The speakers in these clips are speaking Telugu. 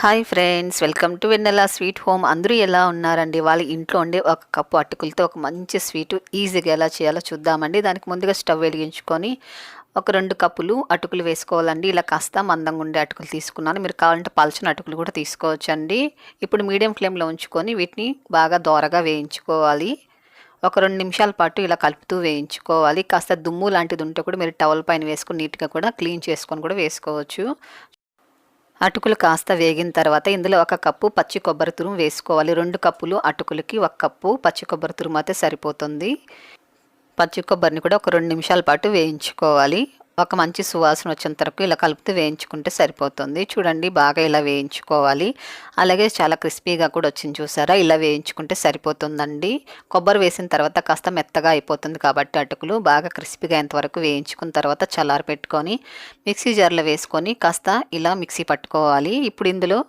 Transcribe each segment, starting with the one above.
Hi friends, welcome to Vennela sweet home. అందరూ ఎలా ఉన్నారండి? వాళ్ళ ఇంట్లో ఉండే ఒక కప్పు అటుకులతో ఒక మంచి స్వీటు ఈజీగా ఎలా చేయాలో చూద్దామండి. దానికి ముందుగా స్టవ్ వెలిగించుకొని ఒక 2 కప్పులు అటుకులు వేసుకోవాలండి. ఇలా కాస్త మందంగా ఉండే అటుకులు తీసుకున్నాను. మీరు కావాలంటే పల్చని అటుకులు కూడా తీసుకోవచ్చండి. ఇప్పుడు మీడియం ఫ్లేమ్లో ఉంచుకొని వీటిని బాగా దోరగా వేయించుకోవాలి. ఒక 2 నిమిషాల పాటు ఇలా కలుపుతూ వేయించుకోవాలి. కాస్త దుమ్ము లాంటిది ఉంటే కూడా మీరు టవల్ పైన వేసుకొని నీట్గా కూడా క్లీన్ చేసుకొని కూడా వేసుకోవచ్చు. అటుకులు కాస్త వేగిన తర్వాత ఇందులో 1 కప్పు పచ్చి కొబ్బరి తురుము వేసుకోవాలి. 2 కప్పులు అటుకులకి 1 కప్పు పచ్చి కొబ్బరి తురుము అయితే సరిపోతుంది. పచ్చి కొబ్బరిని కూడా ఒక 2 నిమిషాల పాటు వేయించుకోవాలి. ఒక మంచి సువాసన వచ్చేంత వరకు ఇలా కలుపుతూ వేయించుకుంటే సరిపోతుంది. చూడండి, బాగా ఇలా వేయించుకోవాలి. అలాగే చాలా క్రిస్పీగా కూడా వచ్చింది చూసారా? ఇలా వేయించుకుంటే సరిపోతుందండి. కొబ్బరి వేసిన తర్వాత కాస్త మెత్తగా అయిపోతుంది కాబట్టి అటుకులు బాగా క్రిస్పీగా అయ్యేంతవరకు వేయించుకున్న తర్వాత చల్లారి పెట్టుకొని మిక్సీ జార్లో వేసుకొని కాస్త ఇలా మిక్సీ పట్టుకోవాలి. ఇప్పుడు ఇందులో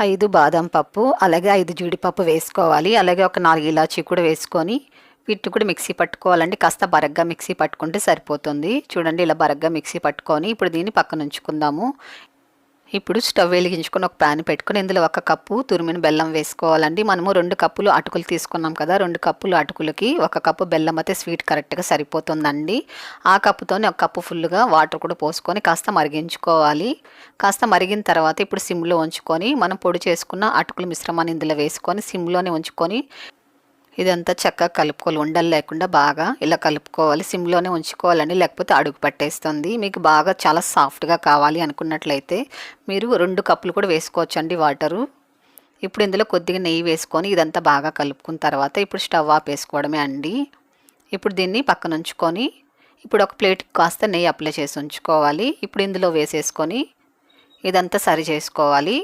5 బాదం పప్పు, అలాగే 5 జీడిపప్పు వేసుకోవాలి. అలాగే ఒక 4 ఇలాచీ కూడా వేసుకొని వీటిని కూడా మిక్సీ పట్టుకోవాలండి. కాస్త బరగ్గా మిక్సీ పట్టుకుంటే సరిపోతుంది. చూడండి, ఇలా బరగ్గా మిక్సీ పట్టుకొని ఇప్పుడు దీన్ని పక్కన ఉంచుకుందాము. ఇప్పుడు స్టవ్ వెలిగించుకొని ఒక ప్యాన్ పెట్టుకొని ఇందులో 1 కప్పు తురిమిన బెల్లం వేసుకోవాలండి. మనము 2 కప్పులు అటుకులు తీసుకున్నాం కదా, 2 కప్పులు అటుకులకి 1 కప్పు బెల్లం అయితే స్వీట్ కరెక్ట్గా సరిపోతుందండి. ఆ కప్పుతోనే 1 కప్పు ఫుల్గా వాటర్ కూడా పోసుకొని కాస్త మరిగించుకోవాలి. కాస్త మరిగిన తర్వాత ఇప్పుడు సిమ్లో ఉంచుకొని మనం పొడి చేసుకున్న అటుకుల మిశ్రమాన్ని ఇందులో వేసుకొని సిమ్లోనే ఉంచుకొని ఇదంతా చక్కగా కలుపుకోవాలి. ఉండలు లేకుండా బాగా ఇలా కలుపుకోవాలి. సిమ్లోనే ఉంచుకోవాలండి, లేకపోతే అడుగు పట్టేస్తుంది. మీకు బాగా చాలా సాఫ్ట్గా కావాలి అనుకున్నట్లయితే మీరు 2 కప్పులు కూడా వేసుకోవచ్చండి వాటరు. ఇప్పుడు ఇందులో కొద్దిగా నెయ్యి వేసుకొని ఇదంతా బాగా కలుపుకున్న తర్వాత ఇప్పుడు స్టవ్ ఆపేసుకోవడమే అండి. ఇప్పుడు దీన్ని పక్కన ఉంచుకొని ఇప్పుడు ఒక ప్లేట్కి కాస్త నెయ్యి అప్లై చేసి ఉంచుకోవాలి. ఇప్పుడు ఇందులో వేసేసుకొని ఇదంతా సరి చేసుకోవాలి.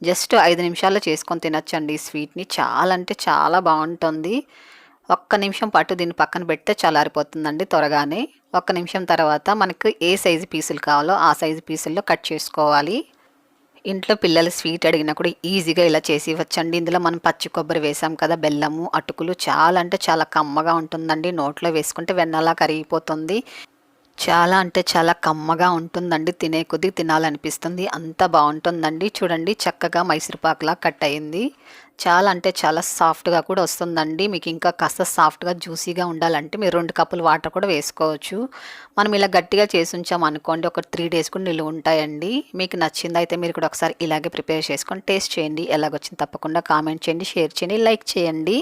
జస్ట్ 5 నిమిషాల్లో చేసుకొని తినొచ్చండి ఈ స్వీట్ని. చాలా అంటే చాలా బాగుంటుంది. 1 నిమిషం పాటు దీన్ని పక్కన పెడితే చల్లారిపోతుందండి త్వరగానే. 1 నిమిషం తర్వాత మనకు ఏ సైజు పీసులు కావాలో ఆ సైజు పీసుల్లో కట్ చేసుకోవాలి. ఇంట్లో పిల్లలు స్వీట్ అడిగినా కూడా ఈజీగా ఇలా చేసి ఇవ్వచ్చండి. ఇందులో మనం పచ్చి కొబ్బరి వేసాం కదా, బెల్లము, అటుకులు చాలా అంటే చాలా కమ్మగా ఉంటుందండి. నోట్లో వేసుకుంటే వెన్నలా కరిగిపోతుంది. చాలా అంటే చాలా కమ్మగా ఉంటుందండి. తినే కొద్దీ తినాలనిపిస్తుంది. అంత బాగుంటుందండి. చూడండి, చక్కగా మైసూర్పాకులా కట్ అయింది. చాలా అంటే చాలా సాఫ్ట్గా కూడా వస్తుందండి. మీకు ఇంకా కాస్త సాఫ్ట్గా జ్యూసీగా ఉండాలంటే మీరు 2 కప్పులు వాటర్ కూడా వేసుకోవచ్చు. మనం ఇలా గట్టిగా చేసి ఉంచాం అనుకోండి, ఒక 3 డేస్ కూడా నిలువ ఉంటాయండి. మీకు నచ్చిందైతే మీరు కూడా ఒకసారి ఇలాగే ప్రిపేర్ చేసుకొని టేస్ట్ చేయండి. ఎలాగొచ్చింది తప్పకుండా కామెంట్ చేయండి, షేర్ చేయండి, లైక్ చేయండి.